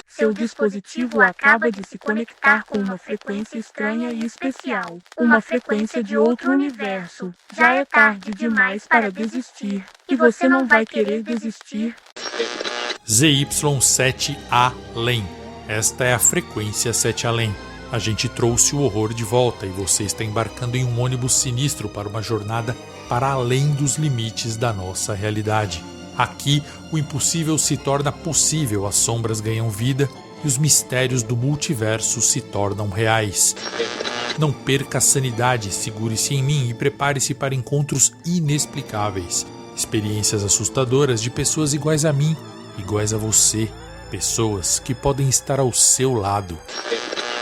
Seu dispositivo acaba de se conectar com uma frequência estranha e especial. Uma frequência de outro universo. Já é tarde demais para desistir. E você não vai querer desistir. ZY7 Além. Esta é a frequência 7 Além. A gente trouxe o horror de volta e você está embarcando em um ônibus sinistro para uma jornada para além dos limites da nossa realidade. Aqui, o impossível se torna possível, as sombras ganham vida e os mistérios do multiverso se tornam reais. Não perca a sanidade, segure-se em mim e prepare-se para encontros inexplicáveis. Experiências assustadoras de pessoas iguais a mim, iguais a você, pessoas que podem estar ao seu lado.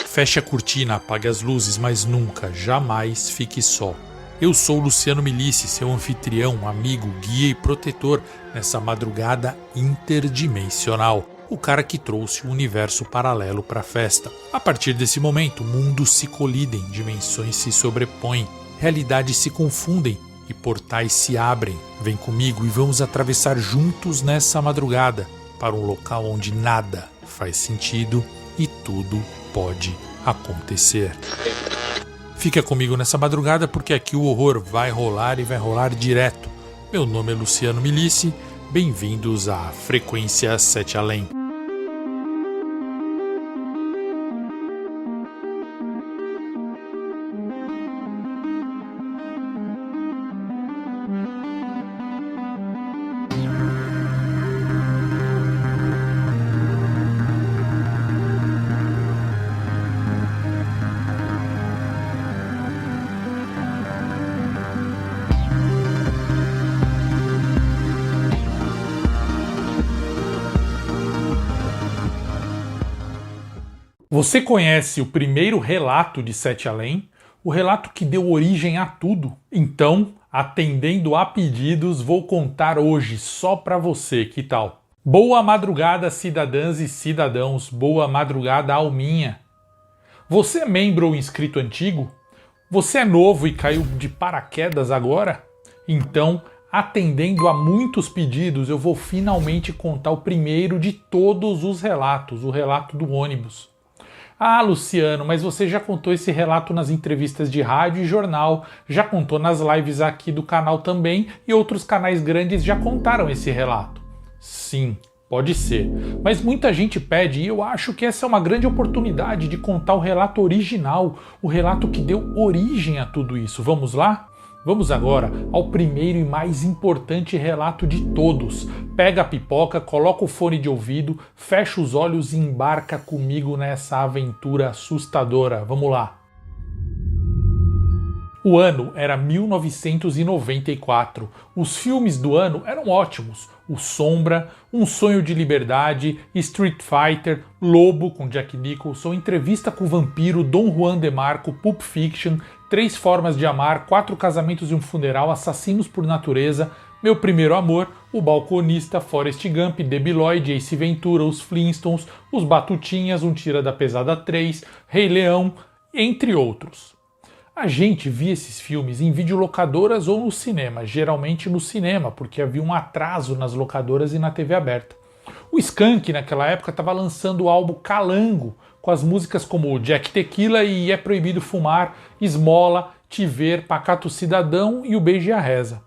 Feche a cortina, apague as luzes, mas nunca, jamais fique só. Eu sou Luciano Milici, seu anfitrião, amigo, guia e protetor nessa madrugada interdimensional. O cara que trouxe o universo paralelo para a festa. A partir desse momento, mundos se colidem, dimensões se sobrepõem, realidades se confundem e portais se abrem. Vem comigo e vamos atravessar juntos nessa madrugada para um local onde nada faz sentido e tudo pode acontecer. Fica comigo nessa madrugada porque aqui o horror vai rolar e vai rolar direto. Meu nome é Luciano Milici, bem-vindos à Frequência 7 Além. Você conhece o primeiro relato de 7 Além? O relato que deu origem a tudo? Então, atendendo a pedidos, vou contar hoje só pra você, que tal? Boa madrugada, cidadãs e cidadãos, boa madrugada, alminha. Você é membro ou inscrito antigo? Você é novo e caiu de paraquedas agora? Então, atendendo a muitos pedidos, eu vou finalmente contar o primeiro de todos os relatos, o relato do ônibus. Ah, Luciano, mas você já contou esse relato nas entrevistas de rádio e jornal, já contou nas lives aqui do canal também e outros canais grandes já contaram esse relato. Sim, pode ser, mas muita gente pede e eu acho que essa é uma grande oportunidade de contar o relato original, o relato que deu origem a tudo isso. Vamos lá? Vamos agora ao primeiro e mais importante relato de todos. Pega a pipoca, coloca o fone de ouvido, fecha os olhos e embarca comigo nessa aventura assustadora. Vamos lá! O ano era 1994. Os filmes do ano eram ótimos. O Sombra, Um Sonho de Liberdade, Street Fighter, Lobo com Jack Nicholson, Entrevista com o Vampiro, Dom Juan de Marco, Pulp Fiction, Três Formas de Amar, Quatro Casamentos e um Funeral, Assassinos por Natureza, Meu Primeiro Amor, O Balconista, Forrest Gump, Debi Lloyd, Ace Ventura, Os Flintstones, Os Batutinhas, Um Tira da Pesada 3, Rei Leão, entre outros. A gente via esses filmes em videolocadoras ou no cinema, geralmente no cinema, porque havia um atraso nas locadoras e na TV aberta. O Skank, naquela época, estava lançando o álbum Calango, com as músicas como Jack Tequila e É Proibido Fumar, Esmola, Te Ver, Pacato Cidadão e O Beijo e a Reza.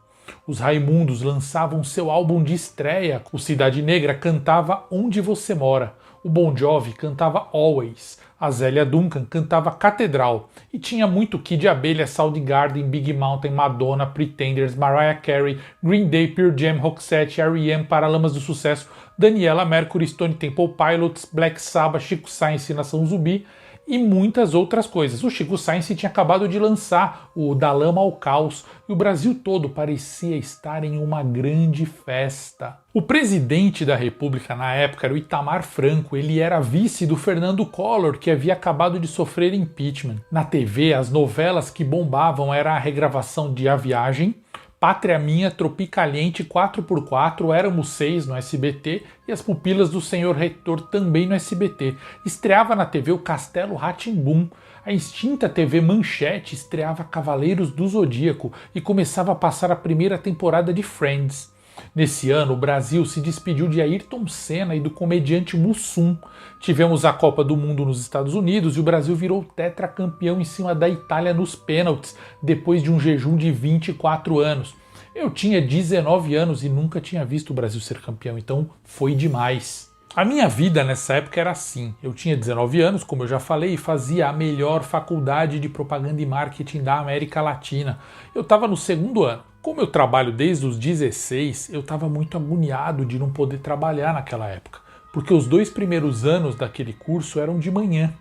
Os Raimundos lançavam seu álbum de estreia, o Cidade Negra cantava Onde Você Mora, o Bon Jovi cantava Always, a Zélia Duncan cantava Catedral e tinha muito Kid Abelha, Soundgarden, Big Mountain, Madonna, Pretenders, Mariah Carey, Green Day, Pearl Jam, Roxette, R.E.M., Paralamas do Sucesso, Daniela Mercury, Stone Temple Pilots, Black Sabbath, Chico Science e Nação Zumbi e muitas outras coisas. O Chico Science tinha acabado de lançar o Da Lama ao Caos e o Brasil todo parecia estar em uma grande festa. O presidente da República na época era o Itamar Franco, ele era vice do Fernando Collor, que havia acabado de sofrer impeachment. Na TV, as novelas que bombavam era a regravação de A Viagem, Pátria Minha, Tropicaliente, 4x4, Éramos 6 no SBT e As Pupilas do Senhor Reitor também no SBT. Estreava na TV o Castelo Rá-Tim-Bum. A extinta TV Manchete estreava Cavaleiros do Zodíaco e começava a passar a primeira temporada de Friends. Nesse ano, o Brasil se despediu de Ayrton Senna e do comediante Mussum. Tivemos a Copa do Mundo nos Estados Unidos e o Brasil virou tetracampeão em cima da Itália nos pênaltis, depois de um jejum de 24 anos. Eu tinha 19 anos e nunca tinha visto o Brasil ser campeão, então foi demais. A minha vida nessa época era assim. Eu tinha 19 anos, como eu já falei, e fazia a melhor faculdade de propaganda e marketing da América Latina. Eu estava no segundo ano. Como eu trabalho desde os 16, eu estava muito agoniado de não poder trabalhar naquela época, porque os 2 primeiros anos daquele curso eram de manhã.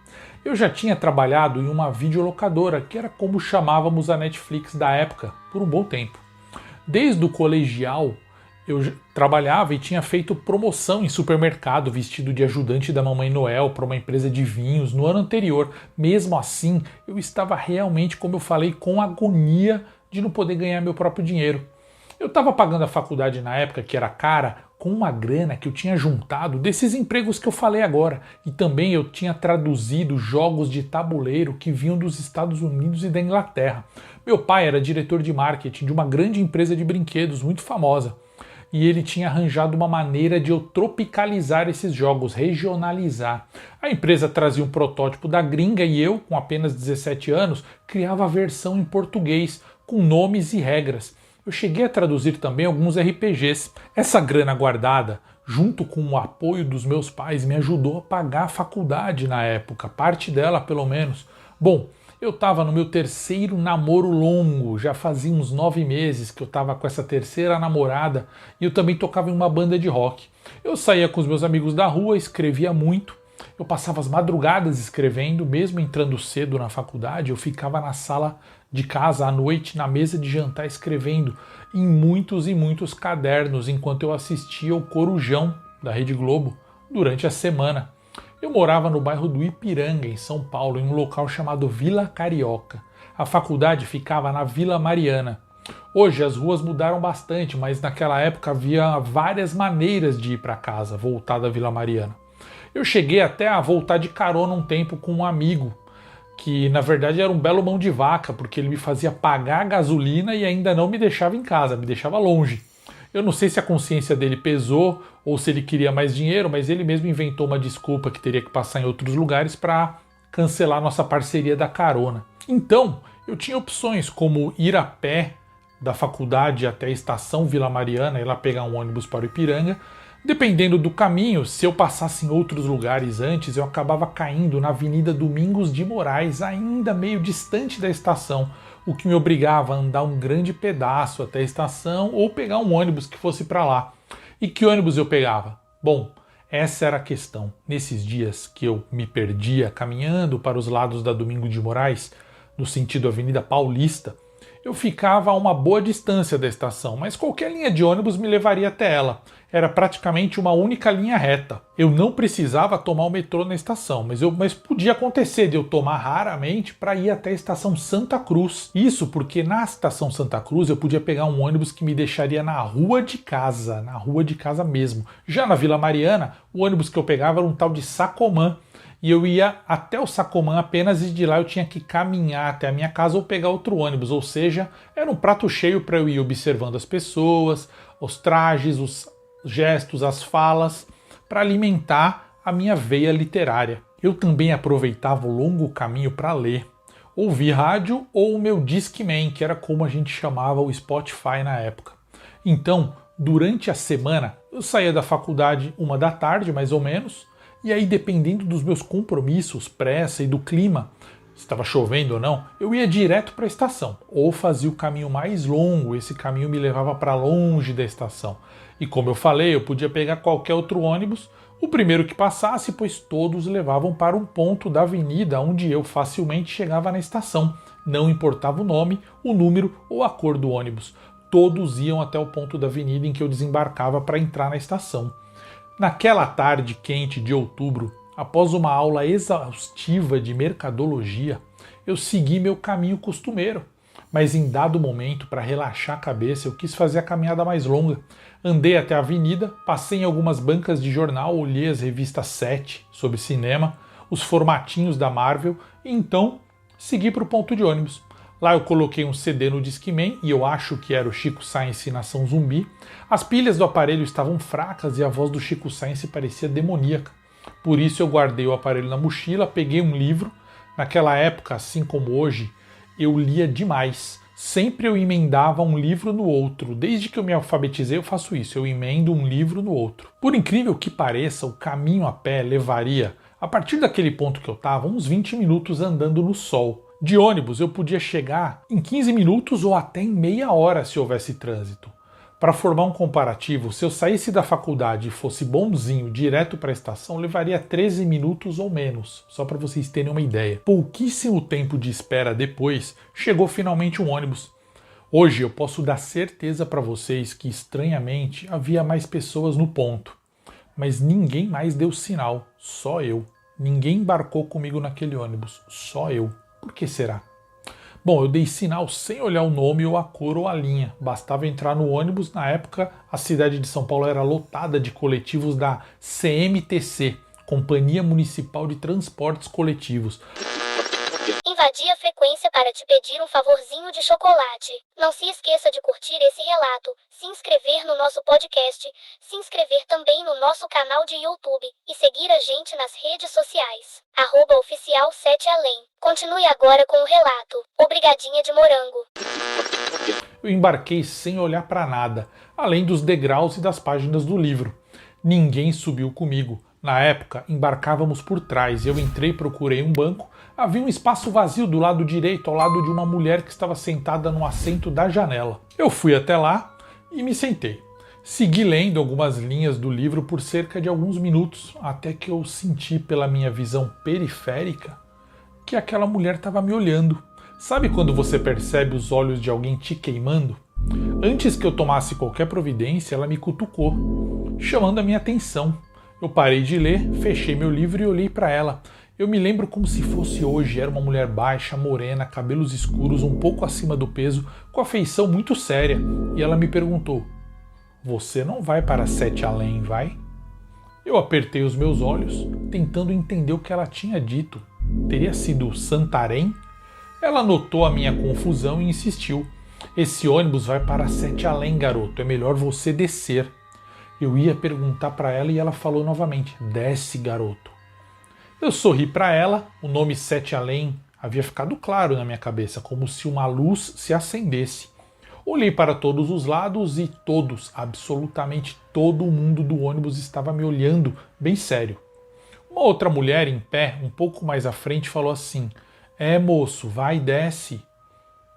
Eu já tinha trabalhado em uma videolocadora, que era como chamávamos a Netflix da época, por um bom tempo. Desde o colegial, eu trabalhava e tinha feito promoção em supermercado vestido de ajudante da Mamãe Noel para uma empresa de vinhos no ano anterior. Mesmo assim, eu estava realmente, como eu falei, com agonia de não poder ganhar meu próprio dinheiro. Eu estava pagando a faculdade na época, que era cara, com uma grana que eu tinha juntado desses empregos que eu falei agora. E também eu tinha traduzido jogos de tabuleiro que vinham dos Estados Unidos e da Inglaterra. Meu pai era diretor de marketing de uma grande empresa de brinquedos muito famosa. E ele tinha arranjado uma maneira de eu tropicalizar esses jogos, regionalizar. A empresa trazia um protótipo da gringa e eu, com apenas 17 anos, criava a versão em português, com nomes e regras. Eu cheguei a traduzir também alguns RPGs. Essa grana guardada, junto com o apoio dos meus pais, me ajudou a pagar a faculdade na época, parte dela pelo menos. Bom, eu estava no meu terceiro namoro longo, já fazia uns 9 meses que eu estava com essa terceira namorada e eu também tocava em uma banda de rock. Eu saía com os meus amigos da rua, escrevia muito, eu passava as madrugadas escrevendo, mesmo entrando cedo na faculdade, eu ficava na sala de casa à noite, na mesa de jantar, escrevendo em muitos e muitos cadernos, enquanto eu assistia o Corujão da Rede Globo durante a semana. Eu morava no bairro do Ipiranga, em São Paulo, em um local chamado Vila Carioca. A faculdade ficava na Vila Mariana. Hoje as ruas mudaram bastante, mas naquela época havia várias maneiras de ir para casa, voltar da Vila Mariana. Eu cheguei até a voltar de carona um tempo com um amigo, que na verdade era um belo mão de vaca, porque ele me fazia pagar a gasolina e ainda não me deixava em casa, me deixava longe. Eu não sei se a consciência dele pesou ou se ele queria mais dinheiro, mas ele mesmo inventou uma desculpa que teria que passar em outros lugares para cancelar nossa parceria da carona. Então, eu tinha opções como ir a pé da faculdade até a estação Vila Mariana e lá pegar um ônibus para o Ipiranga. Dependendo do caminho, se eu passasse em outros lugares antes, eu acabava caindo na Avenida Domingos de Moraes, ainda meio distante da estação, o que me obrigava a andar um grande pedaço até a estação ou pegar um ônibus que fosse para lá. E que ônibus eu pegava? Bom, essa era a questão. Nesses dias que eu me perdia caminhando para os lados da Domingos de Moraes, no sentido Avenida Paulista, eu ficava a uma boa distância da estação, mas qualquer linha de ônibus me levaria até ela. Era praticamente uma única linha reta. Eu não precisava tomar o metrô na estação, mas podia acontecer de eu tomar raramente para ir até a estação Santa Cruz. Isso porque na estação Santa Cruz eu podia pegar um ônibus que me deixaria na rua de casa mesmo. Já na Vila Mariana, o ônibus que eu pegava era um tal de Sacomã. E eu ia até o Sacomã apenas e de lá eu tinha que caminhar até a minha casa ou pegar outro ônibus. Ou seja, era um prato cheio para eu ir observando as pessoas, os trajes, os gestos, as falas, para alimentar a minha veia literária. Eu também aproveitava o longo caminho para ler, ouvir rádio ou o meu Discman, que era como a gente chamava o Spotify na época. Então, durante a semana, eu saía da faculdade 1h mais ou menos, e aí, dependendo dos meus compromissos, pressa e do clima, se estava chovendo ou não, eu ia direto para a estação, ou fazia o caminho mais longo, esse caminho me levava para longe da estação. E como eu falei, eu podia pegar qualquer outro ônibus, o primeiro que passasse, pois todos levavam para um ponto da avenida onde eu facilmente chegava na estação. Não importava o nome, o número ou a cor do ônibus. Todos iam até o ponto da avenida em que eu desembarcava para entrar na estação. Naquela tarde quente de outubro, após uma aula exaustiva de mercadologia, eu segui meu caminho costumeiro. Mas em dado momento, para relaxar a cabeça, eu quis fazer a caminhada mais longa. Andei até a avenida, passei em algumas bancas de jornal, olhei as revistas 7 sobre cinema, os formatinhos da Marvel e então segui para o ponto de ônibus. Lá eu coloquei um CD no Discman e eu acho que era o Chico Science Nação Zumbi. As pilhas do aparelho estavam fracas e a voz do Chico Science parecia demoníaca. Por isso eu guardei o aparelho na mochila, peguei um livro. Naquela época, assim como hoje, eu lia demais. Sempre eu emendava um livro no outro. Desde que eu me alfabetizei eu faço isso, eu emendo um livro no outro. Por incrível que pareça, o caminho a pé levaria, a partir daquele ponto que eu estava, uns 20 minutos andando no sol. De ônibus eu podia chegar em 15 minutos ou até em meia hora se houvesse trânsito. Para formar um comparativo, se eu saísse da faculdade e fosse bonzinho direto para a estação, levaria 13 minutos ou menos, só para vocês terem uma ideia. Pouquíssimo tempo de espera depois, chegou finalmente um ônibus. Hoje eu posso dar certeza para vocês que, estranhamente, havia mais pessoas no ponto. Mas ninguém mais deu sinal, só eu. Ninguém embarcou comigo naquele ônibus, só eu. Por que será? Bom, eu dei sinal sem olhar o nome ou a cor ou a linha. Bastava entrar no ônibus. Na época, a cidade de São Paulo era lotada de coletivos da CMTC, Companhia Municipal de Transportes Coletivos. Invadi a frequência para te pedir um favorzinho de chocolate. Não se esqueça de curtir esse relato, se inscrever no nosso podcast, se inscrever também no nosso canal de YouTube e seguir a gente nas redes sociais. @oficial7além. Continue agora com o relato. Obrigadinha de morango. Eu embarquei sem olhar para nada, além dos degraus e das páginas do livro. Ninguém subiu comigo. Na época, embarcávamos por trás e eu entrei e procurei um banco. Havia um espaço vazio do lado direito, ao lado de uma mulher que estava sentada no assento da janela. Eu fui até lá e me sentei. Segui lendo algumas linhas do livro por cerca de alguns minutos, até que eu senti pela minha visão periférica que aquela mulher estava me olhando. Sabe quando você percebe os olhos de alguém te queimando? Antes que eu tomasse qualquer providência, ela me cutucou, chamando a minha atenção. Eu parei de ler, fechei meu livro e olhei para ela. Eu me lembro como se fosse hoje. Era uma mulher baixa, morena, cabelos escuros, um pouco acima do peso, com a feição muito séria. E ela me perguntou: "Você não vai para 7 além, vai?" Eu apertei os meus olhos, tentando entender o que ela tinha dito. Teria sido Santarém? Ela notou a minha confusão e insistiu: "Esse ônibus vai para 7 além, garoto. É melhor você descer." Eu ia perguntar para ela e ela falou novamente: "Desce, garoto." Eu sorri para ela, o nome 7 além havia ficado claro na minha cabeça, como se uma luz se acendesse. Olhei para todos os lados e todos, absolutamente todo mundo do ônibus estava me olhando bem sério. Uma outra mulher em pé, um pouco mais à frente, falou assim: "É, moço, vai e desce."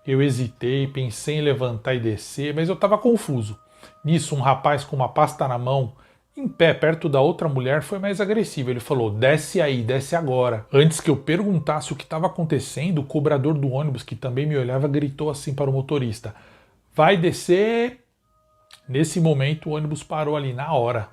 Eu hesitei, pensei em levantar e descer, mas eu estava confuso. Nisso, um rapaz com uma pasta na mão, em pé perto da outra mulher, foi mais agressivo. Ele falou: "Desce aí, desce agora." Antes que eu perguntasse o que estava acontecendo, o cobrador do ônibus, que também me olhava, gritou assim para o motorista: "Vai descer." Nesse momento, o ônibus parou ali na hora.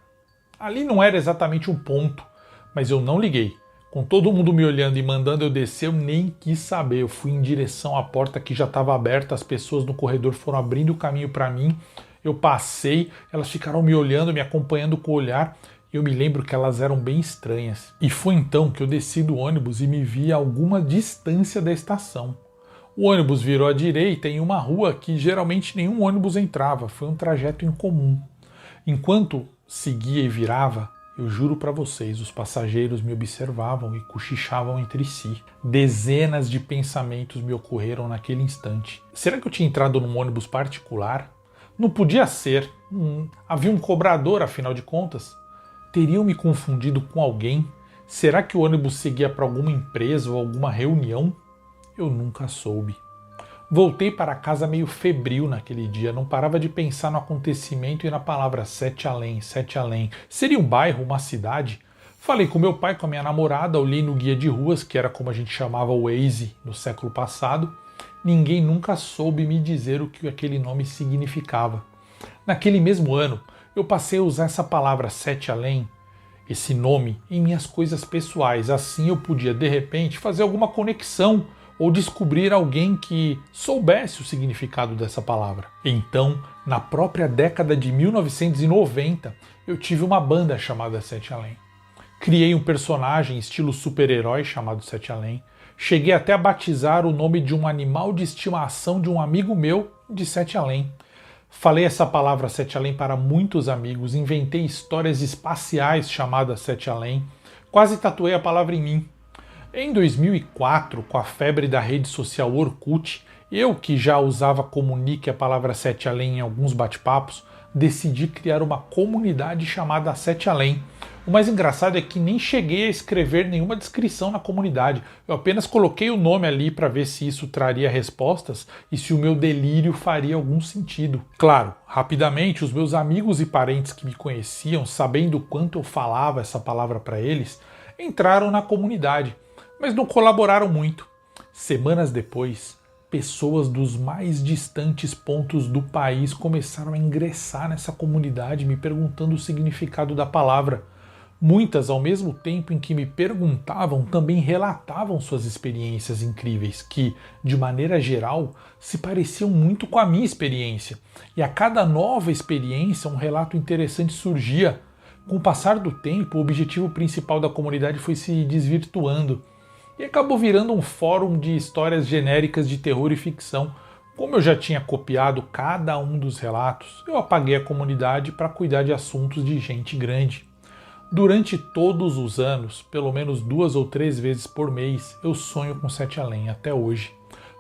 Ali não era exatamente um ponto, mas eu não liguei. Com todo mundo me olhando e mandando eu descer, eu nem quis saber. Eu fui em direção à porta que já estava aberta, as pessoas no corredor foram abrindo o caminho para mim. Eu passei, elas ficaram me olhando, me acompanhando com o olhar. Eu me lembro que elas eram bem estranhas. E foi então que eu desci do ônibus e me vi a alguma distância da estação. O ônibus virou à direita em uma rua que geralmente nenhum ônibus entrava. Foi um trajeto incomum. Enquanto seguia e virava, eu juro para vocês, os passageiros me observavam e cochichavam entre si. Dezenas de pensamentos me ocorreram naquele instante. Será que eu tinha entrado num ônibus particular? Não podia ser. Havia um cobrador, afinal de contas. Teriam me confundido com alguém? Será que o ônibus seguia para alguma empresa ou alguma reunião? Eu nunca soube. Voltei para casa meio febril naquele dia, não parava de pensar no acontecimento e na palavra 7 além, 7 além. Seria um bairro, uma cidade? Falei com meu pai, com a minha namorada, olhei no guia de ruas, que era como a gente chamava o Waze no século passado. Ninguém nunca soube me dizer o que aquele nome significava. Naquele mesmo ano, eu passei a usar essa palavra 7 além, esse nome, em minhas coisas pessoais. Assim eu podia, de repente, fazer alguma conexão ou descobrir alguém que soubesse o significado dessa palavra. Então, na própria década de 1990, eu tive uma banda chamada Sete Além. Criei um personagem estilo super-herói chamado Sete Além. Cheguei até a batizar o nome de um animal de estimação de um amigo meu de Sete Além. Falei essa palavra Sete Além para muitos amigos, inventei histórias espaciais chamadas Sete Além, quase tatuei a palavra em mim. Em 2004, com a febre da rede social Orkut, eu, que já usava como nick a palavra Sete Além em alguns bate-papos, decidi criar uma comunidade chamada Sete Além. O mais engraçado é que nem cheguei a escrever nenhuma descrição na comunidade, eu apenas coloquei o nome ali para ver se isso traria respostas e se o meu delírio faria algum sentido. Claro, rapidamente os meus amigos e parentes que me conheciam, sabendo o quanto eu falava essa palavra para eles, entraram na comunidade, mas não colaboraram muito. Semanas depois, pessoas dos mais distantes pontos do país começaram a ingressar nessa comunidade me perguntando o significado da palavra. Muitas, ao mesmo tempo em que me perguntavam, também relatavam suas experiências incríveis, que, de maneira geral, se pareciam muito com a minha experiência. E a cada nova experiência, um relato interessante surgia. Com o passar do tempo, o objetivo principal da comunidade foi se desvirtuando e acabou virando um fórum de histórias genéricas de terror e ficção. Como eu já tinha copiado cada um dos relatos, eu apaguei a comunidade para cuidar de assuntos de gente grande. Durante todos os anos, pelo menos 2 ou 3 vezes por mês, eu sonho com Sete Além até hoje.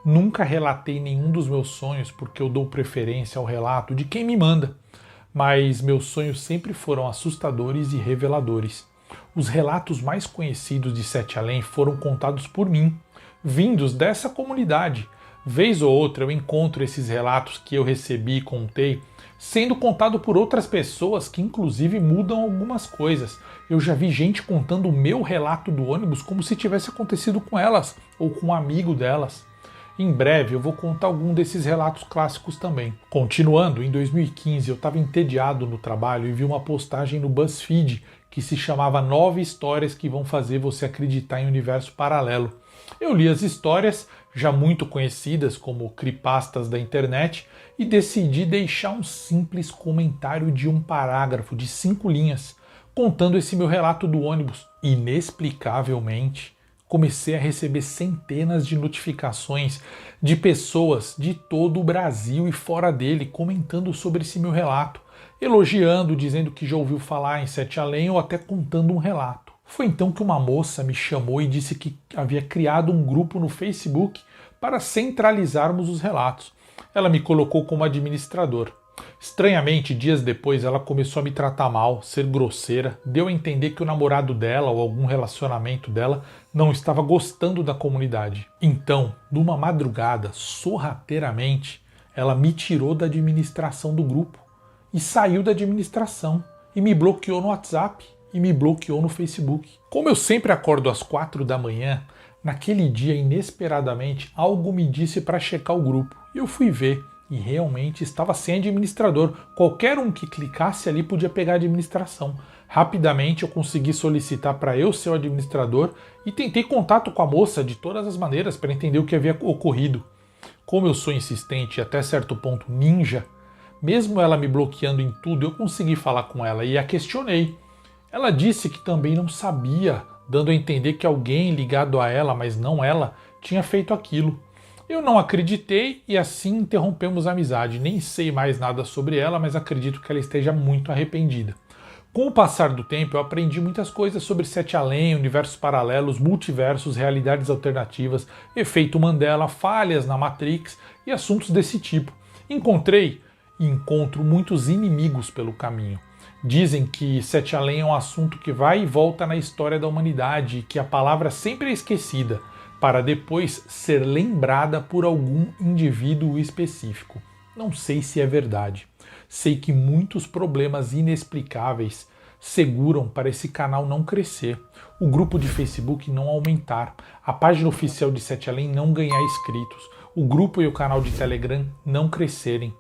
Nunca relatei nenhum dos meus sonhos porque eu dou preferência ao relato de quem me manda, mas meus sonhos sempre foram assustadores e reveladores. Os relatos mais conhecidos de Sete Além foram contados por mim, vindos dessa comunidade. Vez ou outra eu encontro esses relatos que eu recebi e contei, sendo contado por outras pessoas que inclusive mudam algumas coisas. Eu já vi gente contando o meu relato do ônibus como se tivesse acontecido com elas, ou com um amigo delas. Em breve eu vou contar algum desses relatos clássicos também. Continuando, em 2015 eu estava entediado no trabalho e vi uma postagem no BuzzFeed que se chamava 9 histórias que vão fazer você acreditar em universo paralelo. Eu li as histórias, já muito conhecidas como creepypastas da internet, e decidi deixar um simples comentário de um parágrafo de 5 linhas, contando esse meu relato do ônibus. Inexplicavelmente, comecei a receber centenas de notificações de pessoas de todo o Brasil e fora dele comentando sobre esse meu relato, elogiando, dizendo que já ouviu falar em Sete Além ou até contando um relato. Foi então que uma moça me chamou e disse que havia criado um grupo no Facebook para centralizarmos os relatos. Ela me colocou como administrador. Estranhamente, dias depois, ela começou a me tratar mal, ser grosseira, deu a entender que o namorado dela ou algum relacionamento dela não estava gostando da comunidade. Então, numa madrugada, sorrateiramente, ela me tirou da administração do grupo e saiu da administração e me bloqueou no WhatsApp e me bloqueou no Facebook. Como eu sempre acordo às 4 da manhã, naquele dia, inesperadamente, algo me disse para checar o grupo. E eu fui ver, e realmente estava sem administrador. Qualquer um que clicasse ali podia pegar a administração. Rapidamente eu consegui solicitar para eu ser o administrador e tentei contato com a moça de todas as maneiras para entender o que havia ocorrido. Como eu sou insistente e até certo ponto ninja, mesmo ela me bloqueando em tudo, eu consegui falar com ela e a questionei. Ela disse que também não sabia, dando a entender que alguém ligado a ela, mas não ela, tinha feito aquilo. Eu não acreditei e assim interrompemos a amizade. Nem sei mais nada sobre ela, mas acredito que ela esteja muito arrependida. Com o passar do tempo, eu aprendi muitas coisas sobre Sete Além, universos paralelos, multiversos, realidades alternativas, efeito Mandela, falhas na Matrix e assuntos desse tipo. Encontrei e encontro muitos inimigos pelo caminho. Dizem que Sete Além é um assunto que vai e volta na história da humanidade e que a palavra sempre é esquecida, para depois ser lembrada por algum indivíduo específico. Não sei se é verdade. Sei que muitos problemas inexplicáveis seguram para esse canal não crescer, o grupo de Facebook não aumentar, a página oficial de Sete Além não ganhar inscritos, o grupo e o canal de Telegram não crescerem.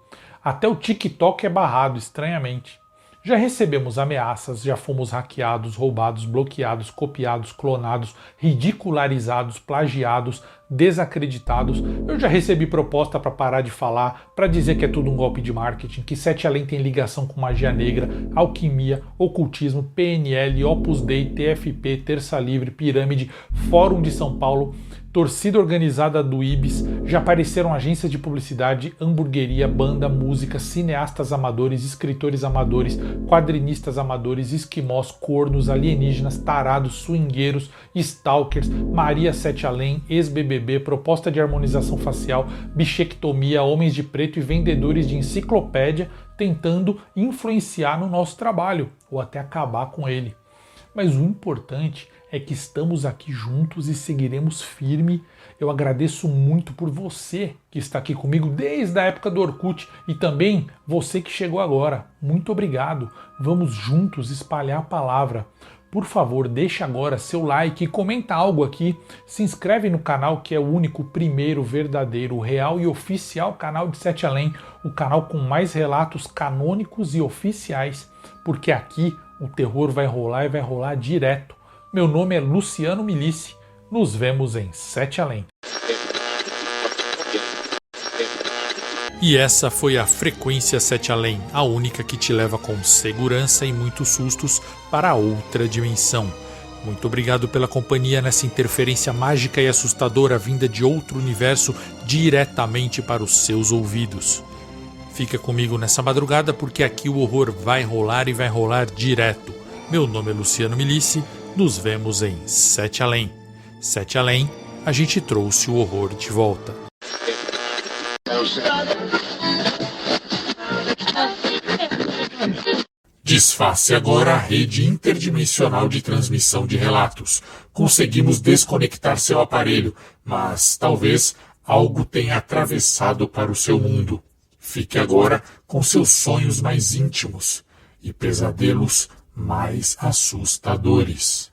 Até o TikTok é barrado, estranhamente. Já recebemos ameaças, já fomos hackeados, roubados, bloqueados, copiados, clonados, ridicularizados, plagiados, desacreditados. Eu já recebi proposta para parar de falar, para dizer que é tudo um golpe de marketing, que 7 Além tem ligação com magia negra, alquimia, ocultismo, PNL, Opus Dei, TFP, Terça Livre, Pirâmide, Fórum de São Paulo, torcida organizada do Ibis. Já apareceram agências de publicidade, hamburgueria, banda, música, cineastas amadores, escritores amadores, quadrinistas amadores, esquimós, cornos, alienígenas, tarados, swingueiros, stalkers, Maria 7 Além, ex-BBB, proposta de harmonização facial, bichectomia, homens de preto e vendedores de enciclopédia tentando influenciar no nosso trabalho ou até acabar com ele. Mas o importante é que estamos aqui juntos e seguiremos firme. Eu agradeço muito por você que está aqui comigo desde a época do Orkut e também você que chegou agora. Muito obrigado. Vamos juntos espalhar a palavra. Por favor, deixa agora seu like e comenta algo aqui. Se inscreve no canal que é o único, primeiro, verdadeiro, real e oficial canal de 7 Além. O canal com mais relatos canônicos e oficiais. Porque aqui o terror vai rolar e vai rolar direto. Meu nome é Luciano Milici. Nos vemos em 7 Além. E essa foi a Frequência 7 Além, a única que te leva com segurança e muitos sustos para outra dimensão. Muito obrigado pela companhia nessa interferência mágica e assustadora vinda de outro universo diretamente para os seus ouvidos. Fica comigo nessa madrugada porque aqui o horror vai rolar e vai rolar direto. Meu nome é Luciano Milici, nos vemos em 7 Além. 7 Além, a gente trouxe o horror de volta. Desface agora a rede interdimensional de transmissão de relatos. Conseguimos desconectar seu aparelho, mas talvez algo tenha atravessado para o seu mundo. Fique agora com seus sonhos mais íntimos e pesadelos mais assustadores.